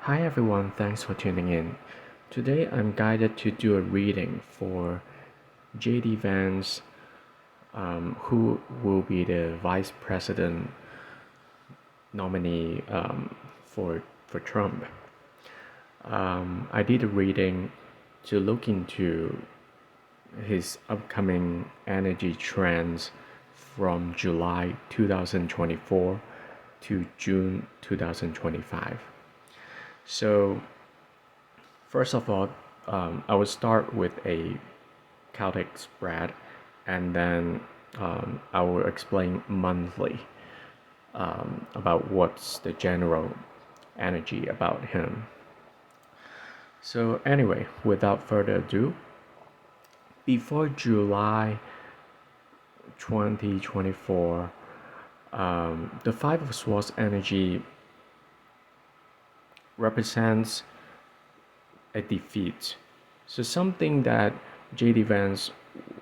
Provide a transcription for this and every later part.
Hi everyone, thanks for tuning in. Today I'm guided to do a reading for JD Vance, who will be the vice president nominee for Trump. I did a reading to look into his upcoming energy trends from July 2024 to June 2025. So, first of all, I will start with a Celtic spread, and then I will explain monthly about what's the general energy about him. So, anyway, without further ado, before July 2024, the Five of Swords energy represents a defeat. So something that JD Vance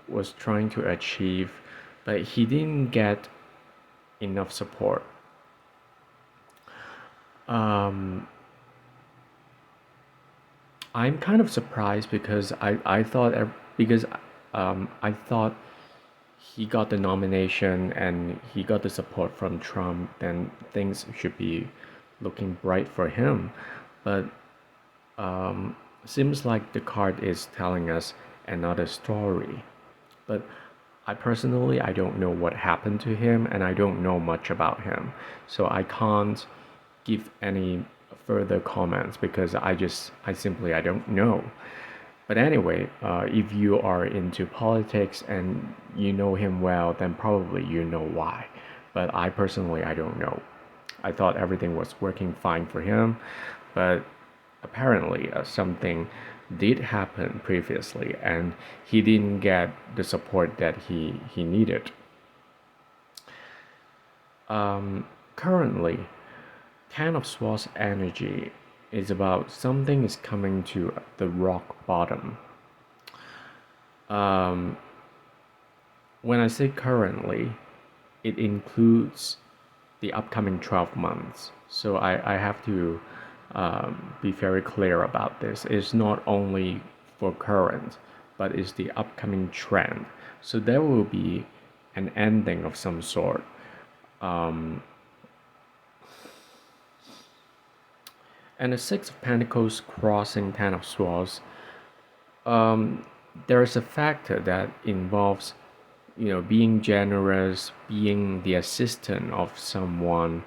was trying to achieve, but he didn't get enough support. Um, I'm kind of surprised because I thought because I thought he got the nomination and he got the support from Trump, then things should be looking bright for him. But seems like the card is telling us another story. But I don't know what happened to him and I don't know much about him. So I can't give any further comments because I don't know. But anyway, if you are into politics and you know him well, then probably you know why. But I don't know. I thought everything was working fine for him, but apparently something did happen previously and he didn't get the support that he needed. Currently, Ten of Swords energy is about something is coming to the rock bottom. Um, when I say currently, it includes the upcoming 12 months. So I have to be very clear about this. It's not only for current, but it's the upcoming trend. So there will be an ending of some sort. Um, and the Six of Pentacles crossing Ten of Swords, there is a factor that involves being generous, being the assistant of someone,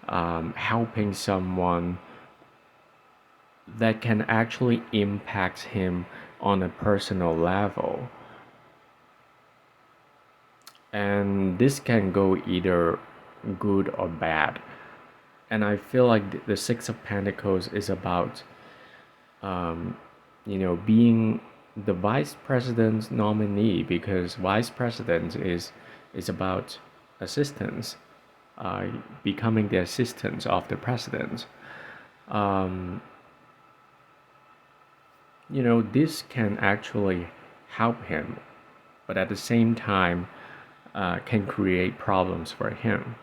helping someone that can actually impact him on a personal level. And this can go either good or bad. And I feel like the Six of Pentacles is about, being the vice president's nominee because vice president is about assistance, becoming the assistant of the president. Um, this can actually help him, but at the same time, can create problems for him.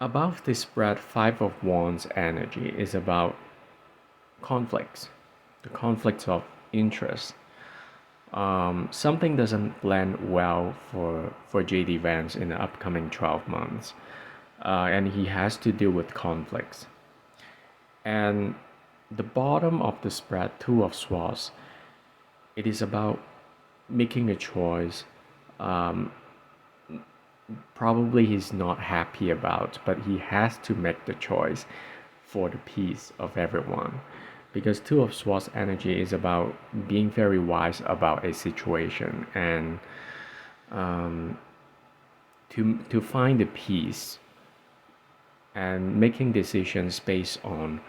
Above the spread, Five of Wands energy is about conflicts, the conflicts of interest. Something doesn't blend well for JD Vance in the upcoming 12 months, and he has to deal with conflicts. And the bottom of the spread, Two of Swords, it is about making a choice. Probably he's not happy about, but he has to make the choice for the peace of everyone. Because Two of Swords energy is about being very wise about a situation and to find the peace and making decisions based on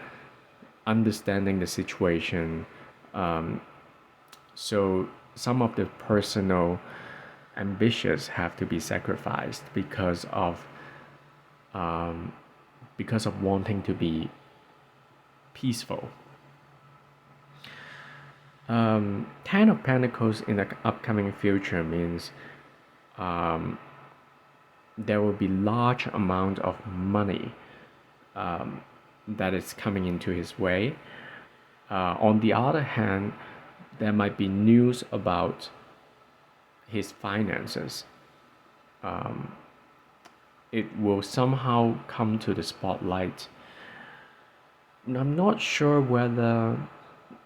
understanding the situation. So some of the personal ambitions have to be sacrificed because of wanting to be peaceful. Ten of Pentacles in the upcoming future means there will be large amount of money that is coming into his way. On the other hand, there might be news about his finances. It will somehow come to the spotlight. I'm not sure whether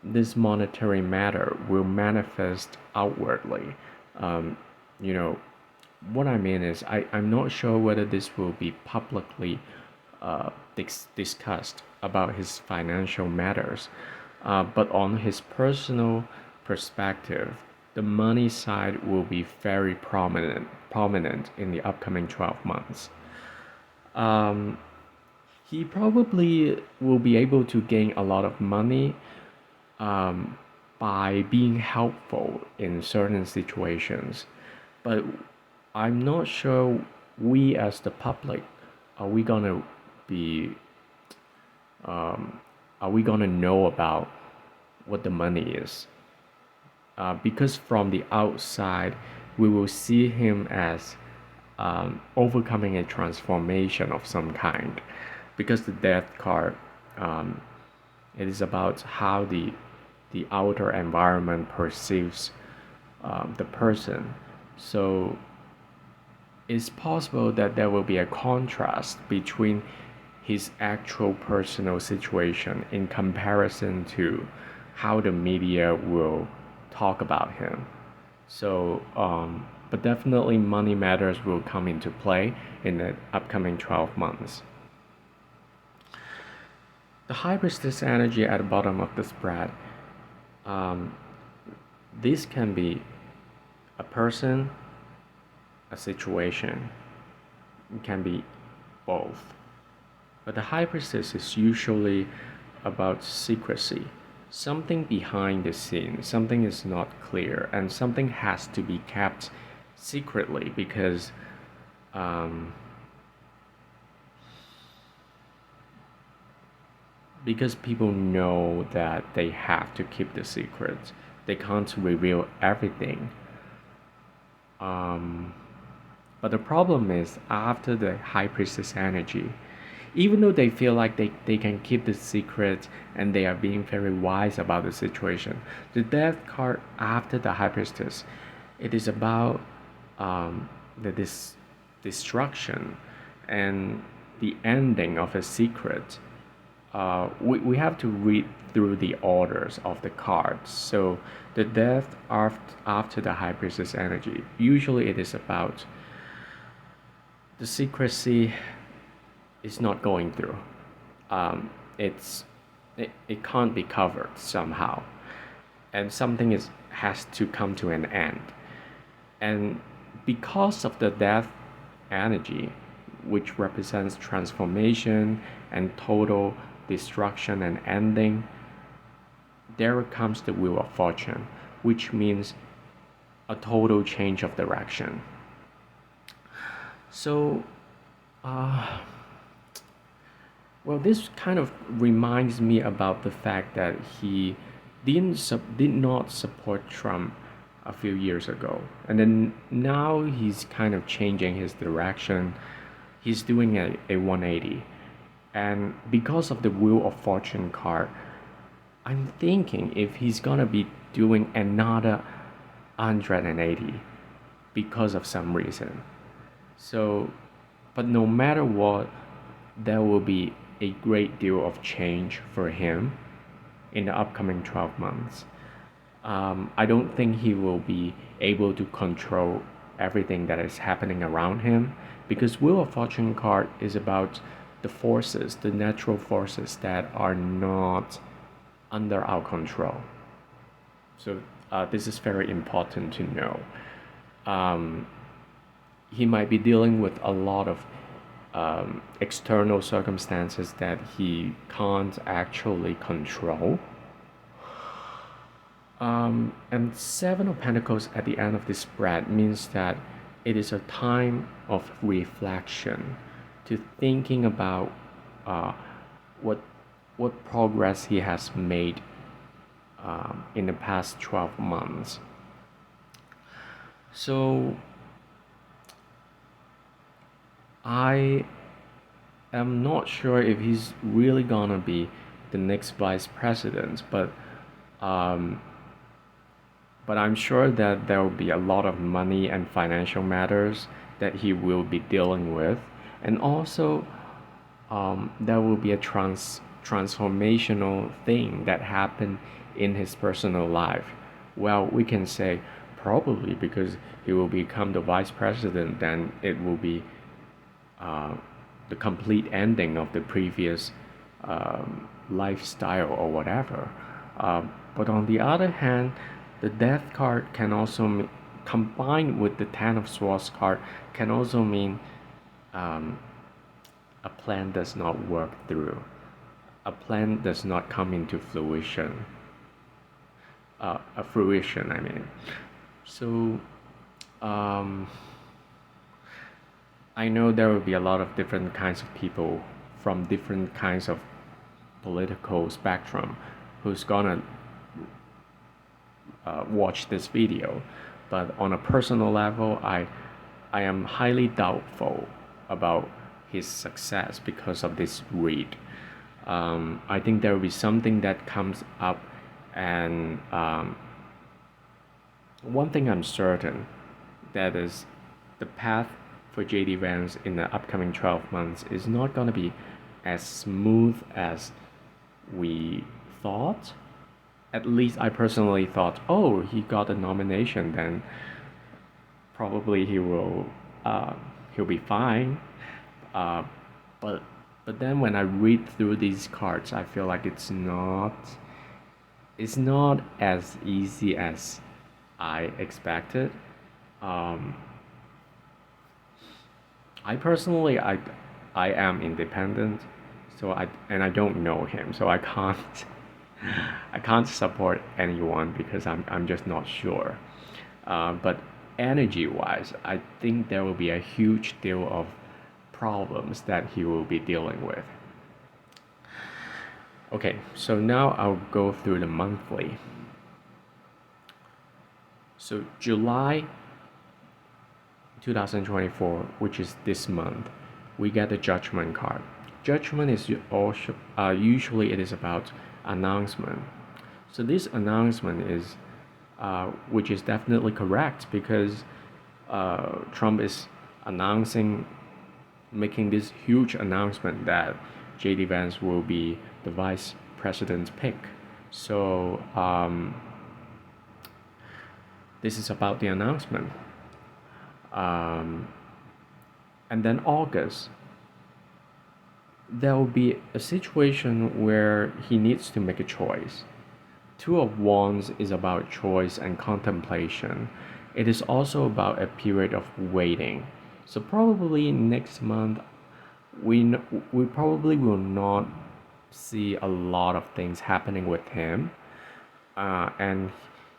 this monetary matter will manifest outwardly. Um, you know, what I mean is, I'm not sure whether this will be publicly discussed about his financial matters. But on his personal perspective, the money side will be very prominent in the upcoming 12 months. Um, he probably will be able to gain a lot of money um, by being helpful in certain situations. But I'm not sure we as the public are we gonna be are we gonna know about what the money is? Because from the outside, we will see him as overcoming a transformation of some kind. Because the death card, um, it is about how the outer environment perceives the person. So it's possible that there will be a contrast between his actual personal situation in comparison to how the media will talk about him. So, but definitely money matters will come into play in the upcoming 12 months. The high priestess energy at the bottom of the spread, um, this can be a person, a situation, it can be both. But the high priestess is usually about secrecy. Something behind the scene, something is not clear, and something has to be kept secretly um, because people know that they have to keep the secret. They can't reveal everything. Um, but the problem is after the high priestess energy, even though they feel like they can keep the secret and they are being very wise about the situation, the death card after the high priestess, it is about the destruction and the ending of a secret. We have to read through the orders of the cards. So the death after the high priestess energy, usually it is about the secrecy is not going through. Um, it's it can't be covered somehow, and something is has to come to an end. And because of the death energy, which represents transformation and total destruction and ending, there comes the wheel of fortune, which means a total change of direction. So, uh, well, this kind of reminds me about the fact that he did not support Trump a few years ago, and then now he's kind of changing his direction. He's doing a 180, and because of the Wheel of Fortune card, I'm thinking if he's gonna be doing another 180 because of some reason. So, but no matter what, there will be a great deal of change for him in the upcoming 12 months. I don't think he will be able to control everything that is happening around him because Wheel of Fortune card is about the forces, the natural forces that are not under our control. So this is very important to know. Um, he might be dealing with a lot of external circumstances that he can't actually control. And Seven of Pentacles at the end of this spread means that it is a time of reflection, to thinking about uh, what what progress he has made in the past 12 months. So I I'm not sure if he's really gonna be the next vice president, um, but I'm sure that there will be a lot of money and financial matters that he will be dealing with, and also there will be a transformational thing that happened in his personal life. Well, we can say probably because he will become the vice president, then it will be uh, the complete ending of the previous lifestyle or whatever. But on the other hand, the death card can also combined with the Ten of Swords card can also mean um, a plan does not work through. A plan does not come into fruition. A fruition, I mean. So, um, I know there will be a lot of different kinds of people from different kinds of political spectrum who's gonna watch this video, but on a personal level, I am highly doubtful about his success because of this read. I think there will be something that comes up, and one thing I'm certain that is the path for JD Vance in the upcoming 12 months is not going to be as smooth as we thought. At least I personally thought, oh, he got a nomination, then probably uh, he'll be fine. Uh, but but then when I read through these cards, I feel like it's not as easy as I expected. Um, I personally I am independent, so I don't know him, so I can't I can't support anyone because I'm just not sure. But energy wise, I think there will be a huge deal of problems that he will be dealing with. Okay, so now I'll go through the monthly. So July 2024, which is this month, we get the judgment card. Judgment is also usually it is about announcement. So this announcement is, which is definitely correct because Trump is announcing, making this huge announcement that JD Vance will be the vice president's pick. So this is about the announcement. Um, and then August, there will be a situation where he needs to make a choice. Two of Wands is about choice and contemplation. It is also about a period of waiting. So probably next month, we probably will not see a lot of things happening with him, and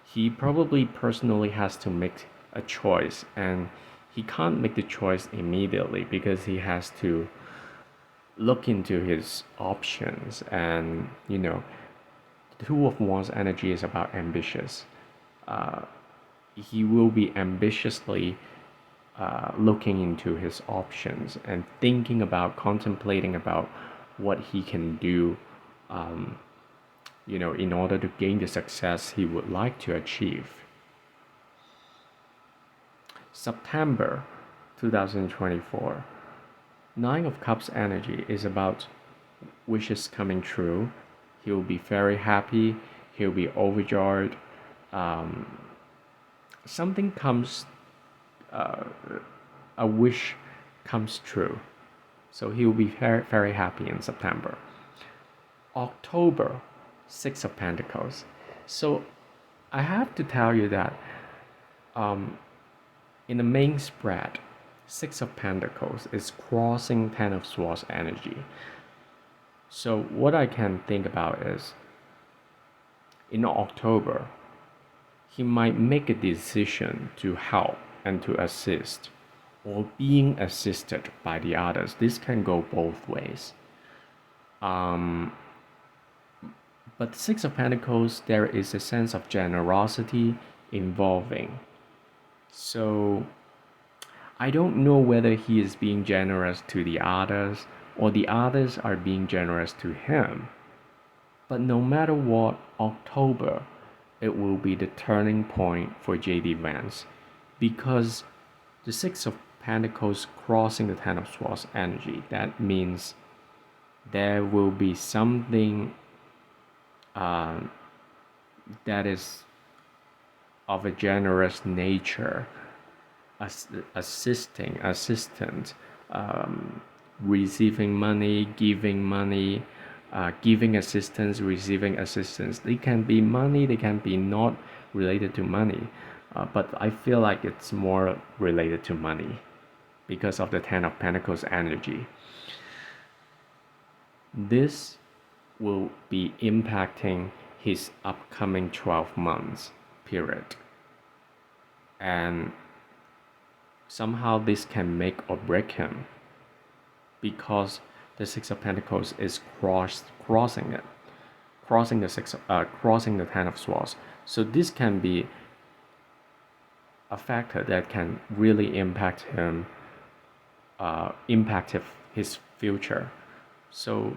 he probably personally has to make a choice, and he can't make the choice immediately because he has to look into his options. And the Two of Wands energy is about ambitious. uh, he will be ambitiously looking into his options and thinking about contemplating about what he can do, um, in order to gain the success he would like to achieve. September 2024, Nine of Cups energy is about wishes coming true. He'll be very happy, he'll be overjoyed. Um, something comes, uh, a wish comes true. So he'll be very, very happy in September. October, Six of Pentacles. So I have to tell you that um, in the main spread, Six of Pentacles is crossing Ten of Swords energy. So what I can think about is, in October, he might make a decision to help and to assist, or being assisted by the others. This can go both ways. Um, but Six of Pentacles, there is a sense of generosity involving. So I don't know whether he is being generous to the others or the others are being generous to him. But no matter what, October, it will be the turning point for JD Vance because the Six of Pentacles crossing the Ten of Swords energy. That means there will be something uh, that is of a generous nature, assistant, receiving money, giving assistance, receiving assistance. They can be money, they can be not related to money, but I feel like it's more related to money because of the Ten of Pentacles energy. This will be impacting his upcoming 12 months period. And somehow this can make or break him because the Six of Pentacles is crossing it, crossing the Ten of Swords. So this can be a factor that can really impact him, impact his future. So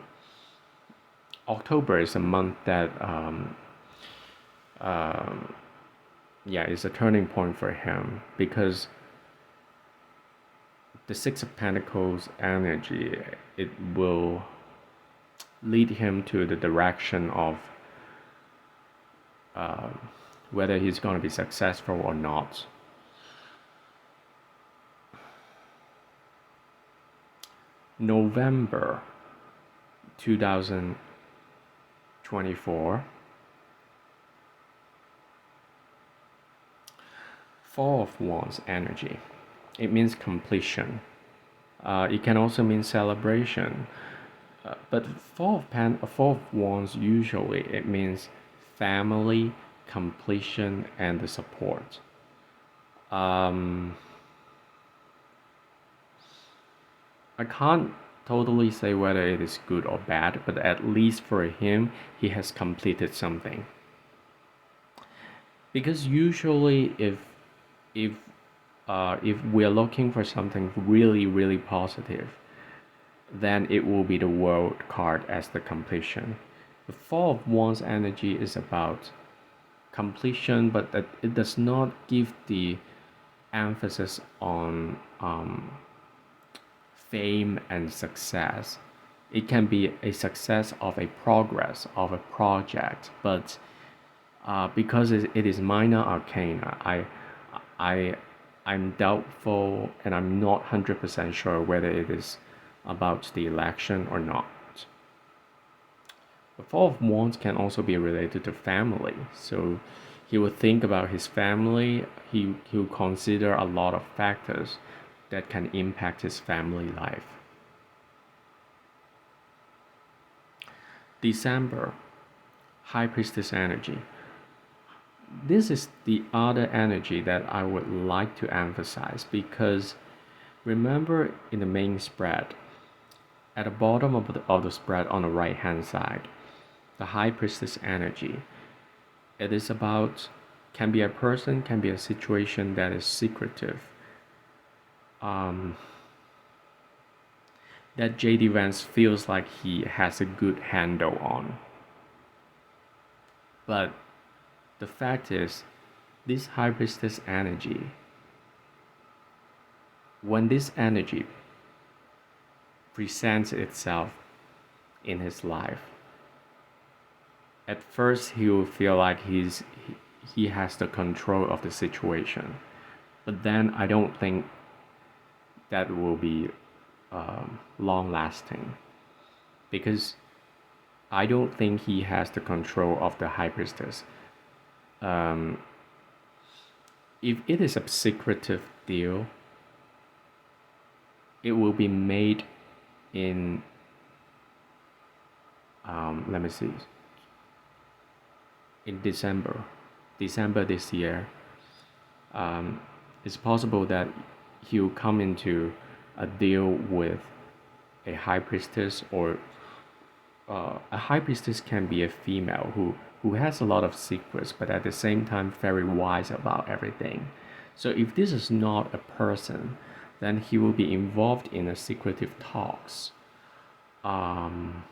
October is a month that yeah, is a turning point for him because the Six of Pentacles energy, it will lead him to the direction of whether he's going to be successful or not. November 2024, Four of Wands energy. It means completion. It can also mean celebration. But Four of Wands usually it means family, completion, and the support. I can't totally say whether it is good or bad, but at least for him, he has completed something. Because usually, if we're looking for something really positive, then it will be the World card as the completion. The Four of Wands energy is about completion, but it does not give the emphasis on fame and success. It can be a success of a progress of a project, but because it is minor arcana, I'm doubtful and I'm not 100% sure whether it is about the election or not. The Four of Wands can also be related to family, so he will think about his family. He'll consider a lot of factors that can impact his family life. December, High Priestess energy. This is the other energy that I would like to emphasize because remember in the main spread, at the bottom of the spread on the right hand side, the High Priestess energy, it is about, can be a person, can be a situation that is secretive. That JD Vance feels like he has a good handle on. But the fact is, this High Priestess energy, when this energy presents itself in his life, at first he will feel like he has the control of the situation. But then I don't think that will be long lasting because I don't think he has the control of the High Priestess. If it is a secretive deal, it will be made in let me see, in December this year. It's possible that he'll come into a deal with a High Priestess, or a High Priestess can be a female who has a lot of secrets but at the same time very wise about everything. So if this is not a person, then he will be involved in a secretive talks Um,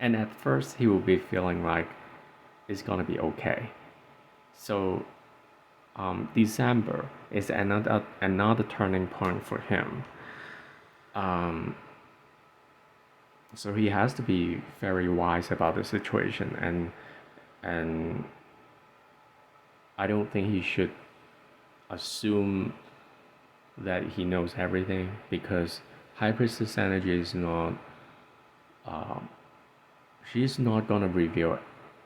and at first, he will be feeling like it's gonna be okay. So December is another turning point for him. Um, so he has to be very wise about the situation, and I don't think he should assume that he knows everything, because High Priestess energy is not. Um, she's not gonna reveal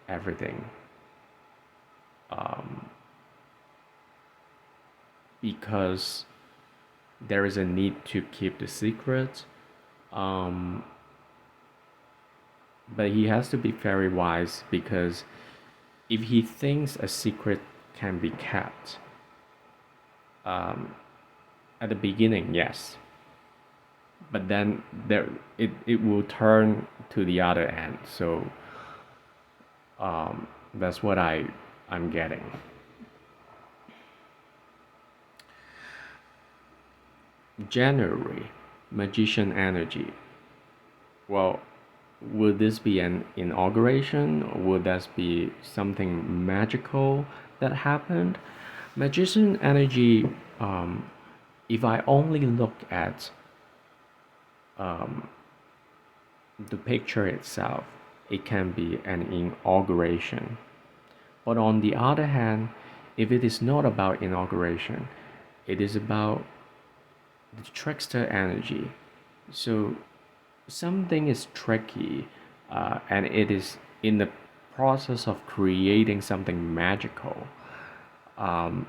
everything. Um, because there is a need to keep the secret. Um, but he has to be very wise, because if he thinks a secret can be kept, um, at the beginning, yes, but then it will turn to the other end. So that's what I'm getting. January, magician energy. Well, would this be an inauguration, or would this be something magical that happened? Magician energy, if I only look at the picture itself, it can be an inauguration. But on the other hand, if it is not about inauguration, it is about the trickster energy. So something is tricky, and it is in the process of creating something magical,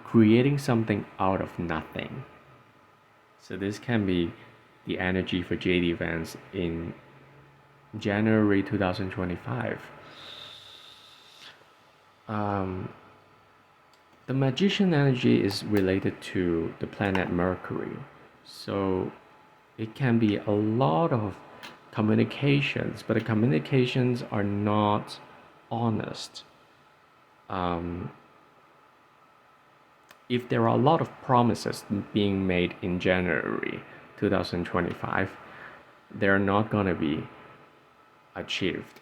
creating something out of nothing. So this can be the energy for JD Vance in January 2025. Um, the magician energy is related to the planet Mercury. So it can be a lot of communications, but the communications are not honest. Um, if there are a lot of promises being made in January 2025, they're not going to be achieved,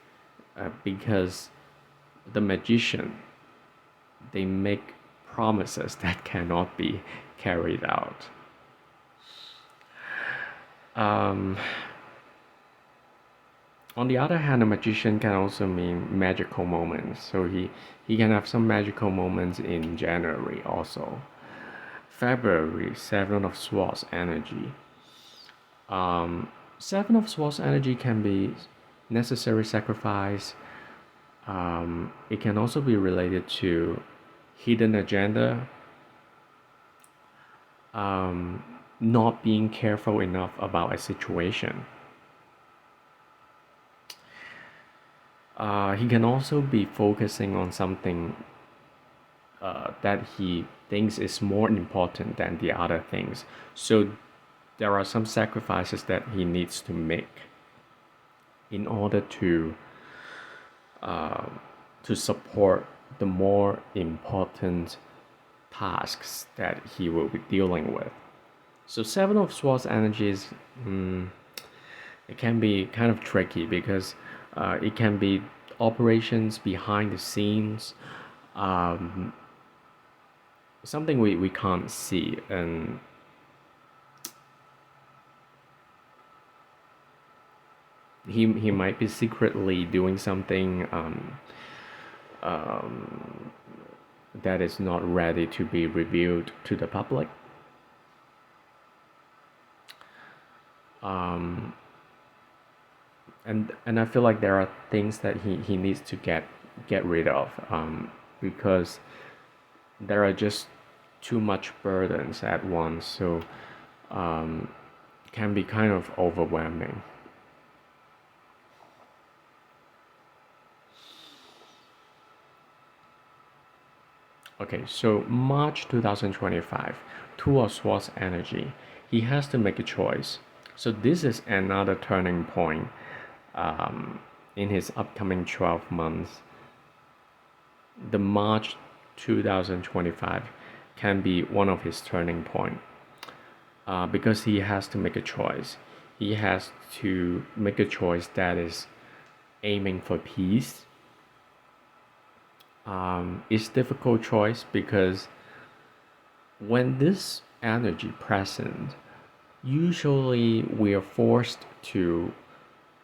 because the magician, they make promises that cannot be carried out. Um, on the other hand, a magician can also mean magical moments. So he can have some magical moments in January also. February, Seven of Swords energy. Seven of Swords energy can be necessary sacrifice. It can also be related to hidden agenda, not being careful enough about a situation. He can also be focusing on something that he thinks is more important than the other things. So there are some sacrifices that he needs to make in order uh, to support the more important tasks that he will be dealing with. So Seven of Swords energies, it can be kind of tricky, because it can be operations behind the scenes, um, something we can't see, and he might be secretly doing something um, that is not ready to be revealed to the public. Um, and I feel like there are things that he needs to get rid of, because there are just too much burdens at once, so it can be kind of overwhelming. Okay, so March 2025, Two of Swords energy. He has to make a choice. So this is another turning point in his upcoming 12 months. The March 2025 can be one of his turning point. because he has to make a choice. He has to make a choice that is aiming for peace. It's difficult choice because when this energy present, usually we are forced to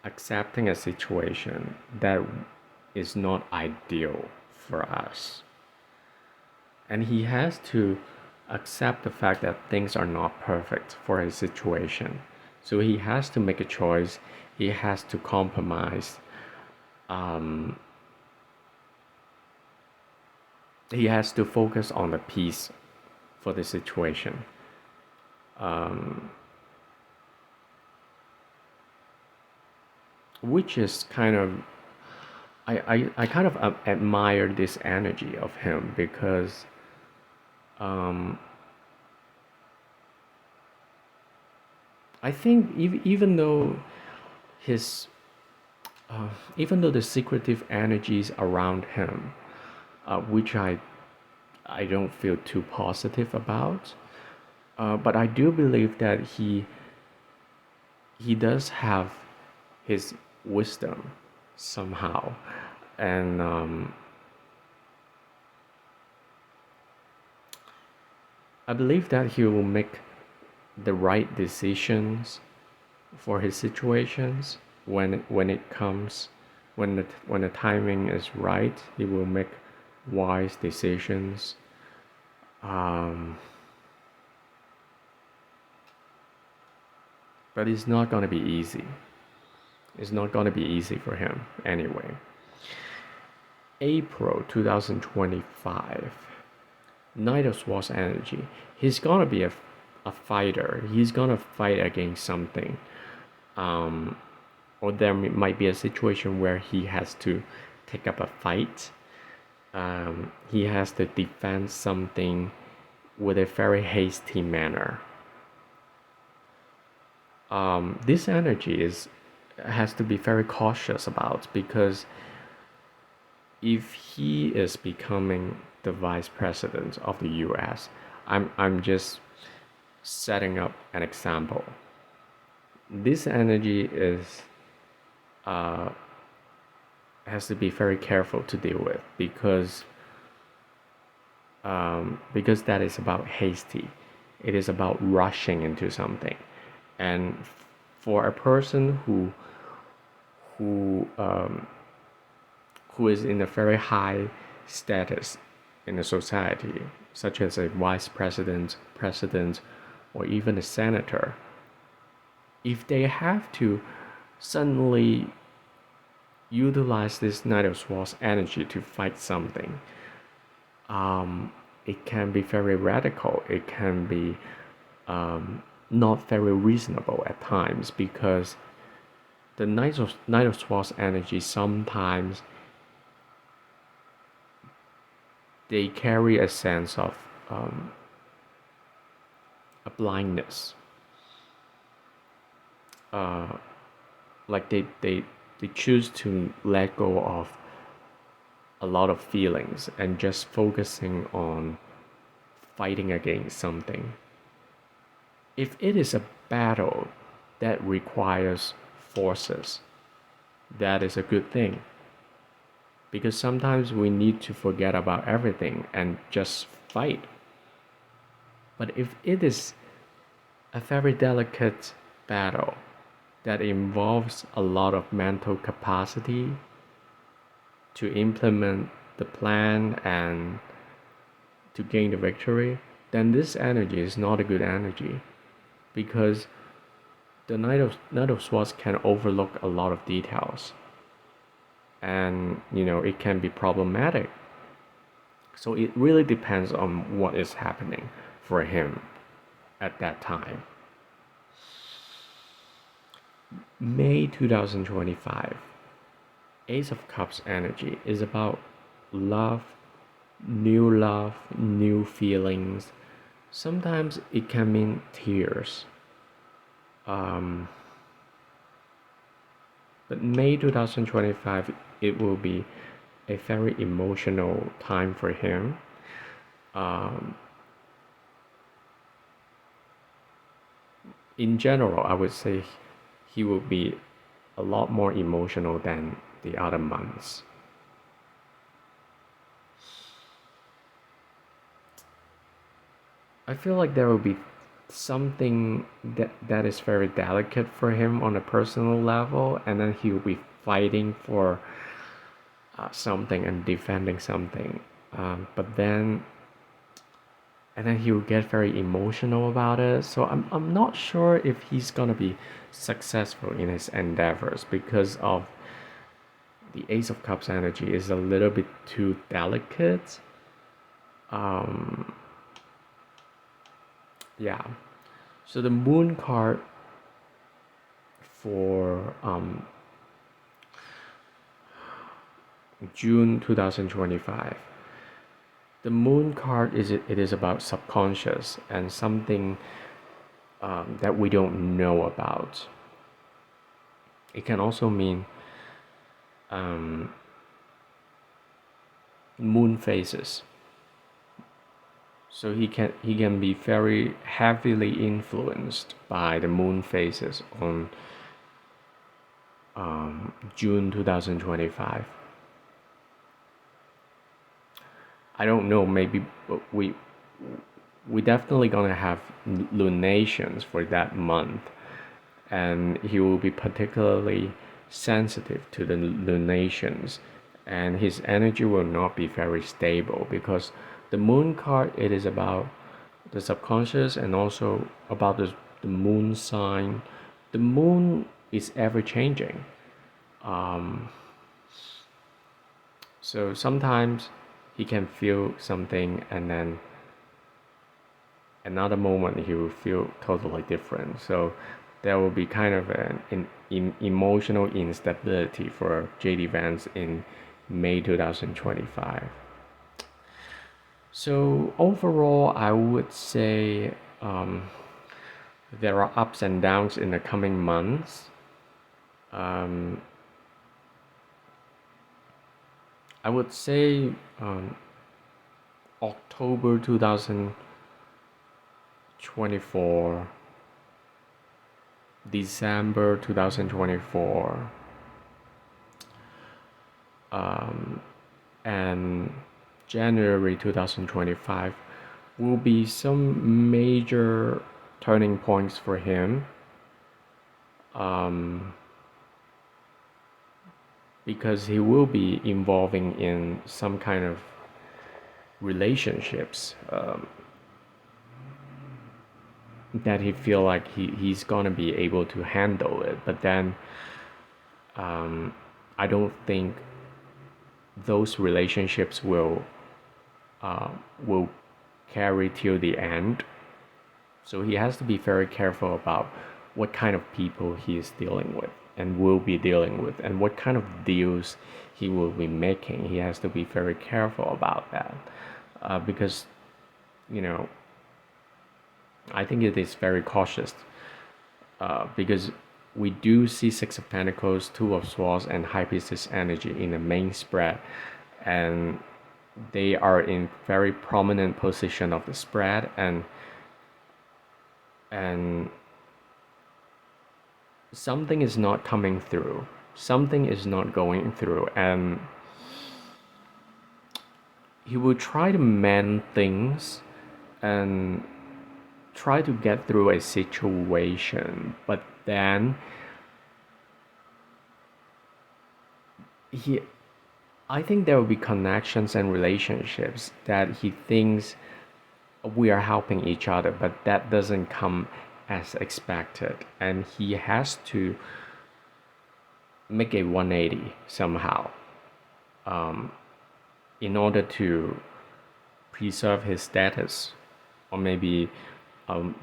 accepting a situation that is not ideal for us. And he has to accept the fact that things are not perfect for his situation. So he has to make a choice, he has to compromise, um, he has to focus on the peace for the situation. Um, which is kind of I kind of admire this energy of him because um, I think even though his even though the secretive energies around him, which I don't feel too positive about, but I do believe that he does have his wisdom somehow, and I believe that he will make the right decisions for his situations when it comes when the timing is right. He will make wise decisions. Um, but it's not gonna be easy. It's not gonna be easy for him anyway. April 2025. Knight of Swords energy. He's gonna be a fighter. He's gonna fight against something. Um, or there might be a situation where he has to take up a fight. He has to defend something with a very hasty manner. This energy is has to be very cautious about because if he is becoming the vice president of the U.S., I'm just setting up an example. This energy is uh, has to be very careful to deal with because that is about hasty. It is about rushing into something, and for a person who who is in a very high status in a society, such as a vice president, president, or even a senator, if they have to suddenly utilize this Knight of Swords energy to fight something, it can be very radical. It can be not very reasonable at times because the Knight of Swords energy sometimes they carry a sense of a blindness. Uh, like they choose to let go of a lot of feelings and just focusing on fighting against something. If it is a battle that requires forces, that is a good thing. Because sometimes we need to forget about everything and just fight. But if it is a very delicate battle that involves a lot of mental capacity to implement the plan and to gain the victory, then this energy is not a good energy because the Knight of Swords can overlook a lot of details and it can be problematic. So it really depends on what is happening for him at that time. May 2025. Ace of Cups energy is about love, new feelings. Sometimes it can mean tears. Um, but May 2025, it will be a very emotional time for him. Um, in general, I would say he will be a lot more emotional than the other months. I feel like there will be something that is very delicate for him on a personal level, and then he will be fighting for something and defending something. But then, and then he will get very emotional about it. So I'm not sure if he's gonna be successful in his endeavors because of the Ace of Cups energy is a little bit too delicate. Um, yeah. So the Moon card for June 2025. The Moon card it is about subconscious and something that we don't know about. It can also mean um, moon phases. So he can be very heavily influenced by the moon phases on June 2025. I don't know. Maybe we definitely gonna have lunations for that month, and he will be particularly sensitive to the lunations, and his energy will not be very stable because the moon card it is about the subconscious and also about the moon sign. The moon is ever changing. Um, so sometimes he can feel something and then another moment he will feel totally different. So there will be kind of an emotional instability for JD Vance in May 2025. So overall, I would say there are ups and downs in the coming months. Um, I would say October 2024, December 2024, and January 2025 will be some major turning points for him. Because he will be involving in some kind of relationships that he feel like he's gonna be able to handle it, but then I don't think those relationships will carry till the end. So he has to be very careful about what kind of people he is dealing with and will be dealing with and what kind of deals he will be making. He has to be very careful about that because, you know, I think it is very cautious because we do see Six of Pentacles, Two of Swords, and High Priestess energy in the main spread, and they are in very prominent position of the spread, and something is not coming through, something is not going through, and he will try to mend things and try to get through a situation, but then he I think there will be connections and relationships that he thinks we are helping each other, but that doesn't come as expected, and he has to make a 180 somehow in order to preserve his status, or maybe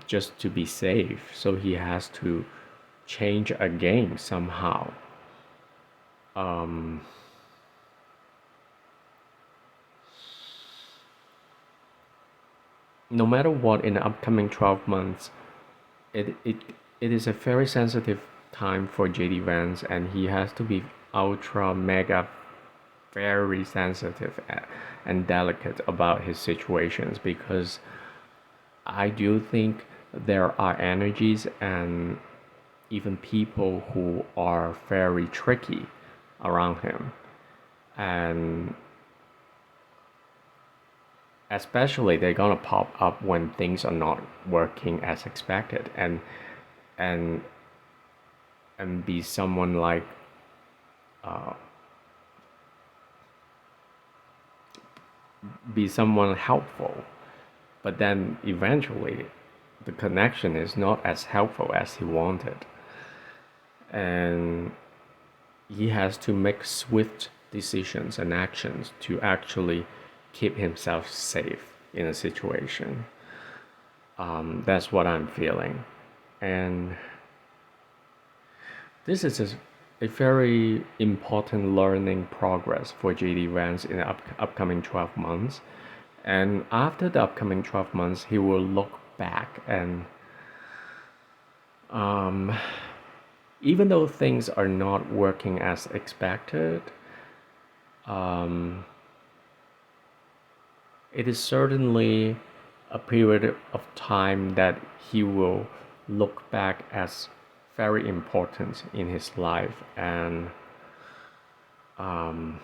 just to be safe. So he has to change a game somehow. No matter what, in the upcoming 12 months, it, it, it is a very sensitive time for JD Vance, and he has to be ultra mega very sensitive and delicate about his situations because I do think there are energies and even people who are very tricky around him. And especially they're gonna pop up when things are not working as expected, and and be someone like be someone helpful, but then eventually the connection is not as helpful as he wanted, and he has to make swift decisions and actions to actually keep himself safe in a situation. That's what I'm feeling. And this is a very important learning progress for JD Vance in the upcoming 12 months. And after the upcoming 12 months, he will look back and um, even though things are not working as expected, um, it is certainly a period of time that he will look back as very important in his life, and um,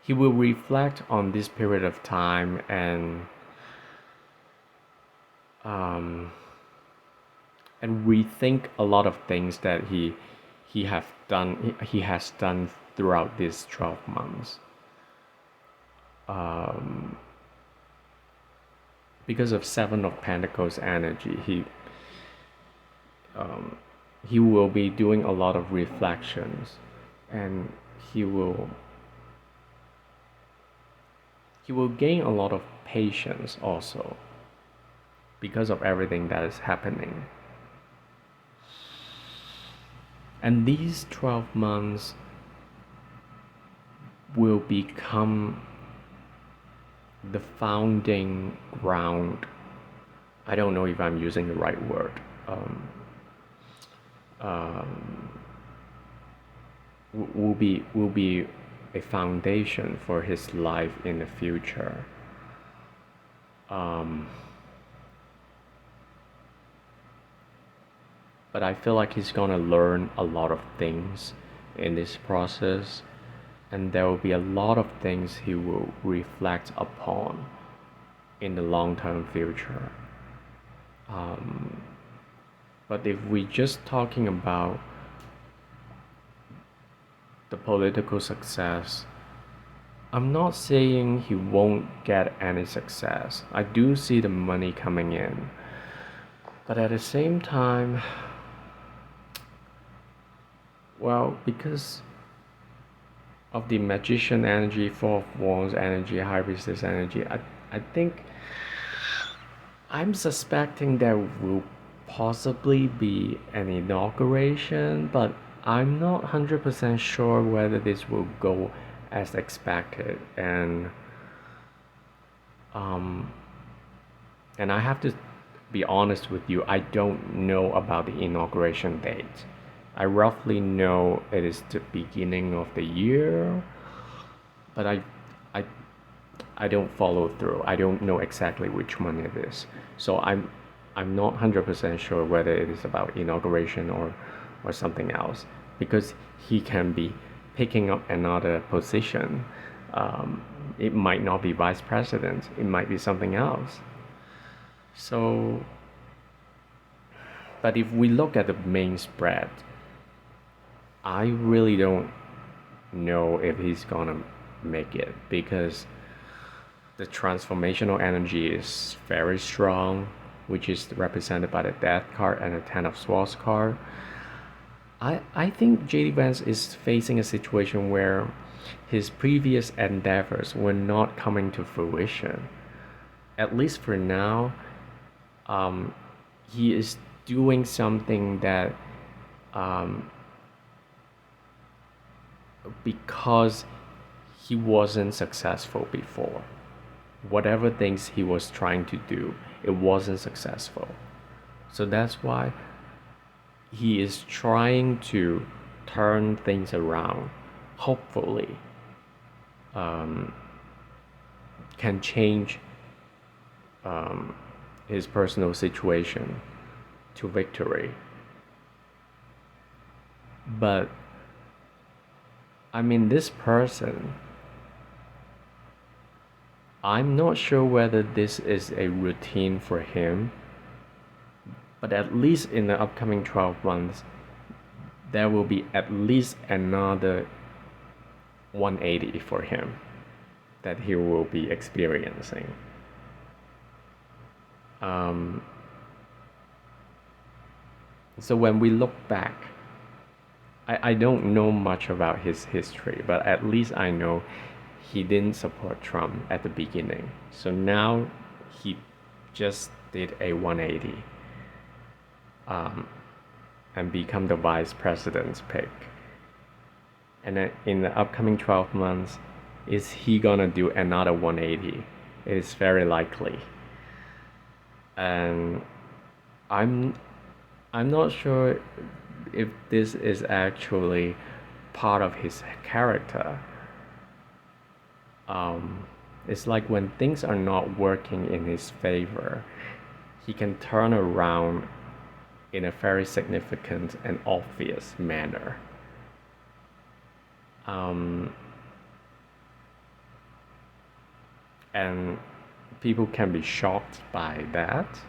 he will reflect on this period of time um, and rethink a lot of things that he has done throughout these 12 months. Um, because of Seven of Pentacles energy, um, he will be doing a lot of reflections, and he will he will gain a lot of patience also because of everything that is happening. And these 12 months will become the founding ground. I don't know if I'm using the right word. Um, will be a foundation for his life in the future. Um, but I feel like he's gonna learn a lot of things in this process, and there will be a lot of things he will reflect upon in the long-term future. But if we just talking about the political success, I'm not saying he won't get any success. I do see the money coming in. But at the same time, well, because of the magician energy, four of wands energy, high priestess energy, I think I'm suspecting there will possibly be an inauguration, but I'm not 100% sure whether this will go as expected. Um, and I have to be honest with you, I don't know about the inauguration date. I roughly know it is the beginning of the year, but I, I don't follow through. I don't know exactly which one it is. So I'm not 100% sure whether it is about inauguration or something else, because he can be picking up another position. It might not be vice president. It might be something else. So, but if we look at the main spread, I really don't know if he's gonna make it, because the transformational energy is very strong, which is represented by the Death card and the Ten of Swords card. I think JD Vance is facing a situation where his previous endeavors were not coming to fruition. At least for now, um, he is doing something that um, because he wasn't successful before. Whatever things he was trying to do, it wasn't successful. So that's why he is trying to turn things around. Hopefully, can change his personal situation to victory. But I mean, this person, I'm not sure whether this is a routine for him, but at least in the upcoming 12 months, there will be at least another 180 for him that he will be experiencing. So when we look back, I don't know much about his history, but at least I know he didn't support Trump at the beginning. So now he just did a 180 and become the vice president's pick. And then in the upcoming 12 months, is he gonna do another 180? It is very likely. And I'm not sure if this is actually part of his character. It's like when things are not working in his favor, he can turn around in a very significant and obvious manner. And people can be shocked by that.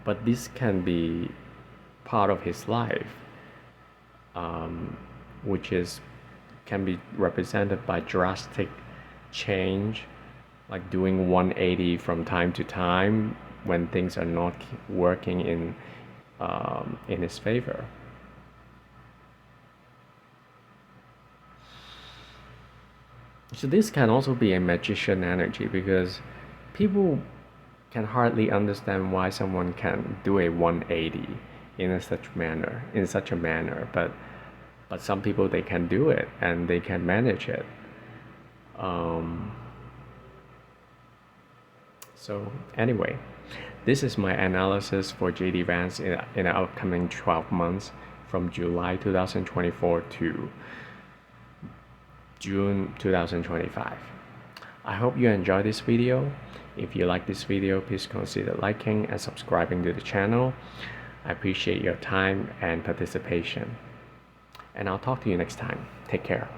But this can be part of his life, which can be represented by drastic change, like doing 180 from time to time when things are not working in his favor. So this can also be a magician energy, because people can hardly understand why someone can do a 180 in such a manner, but some people, they can do it and they can manage it. So anyway, this is my analysis for JD Vance in the upcoming 12 months from July 2024 to June 2025. I hope you enjoyed this video. If you like this video, please consider liking and subscribing to the channel. I appreciate your time and participation. And I'll talk to you next time. Take care.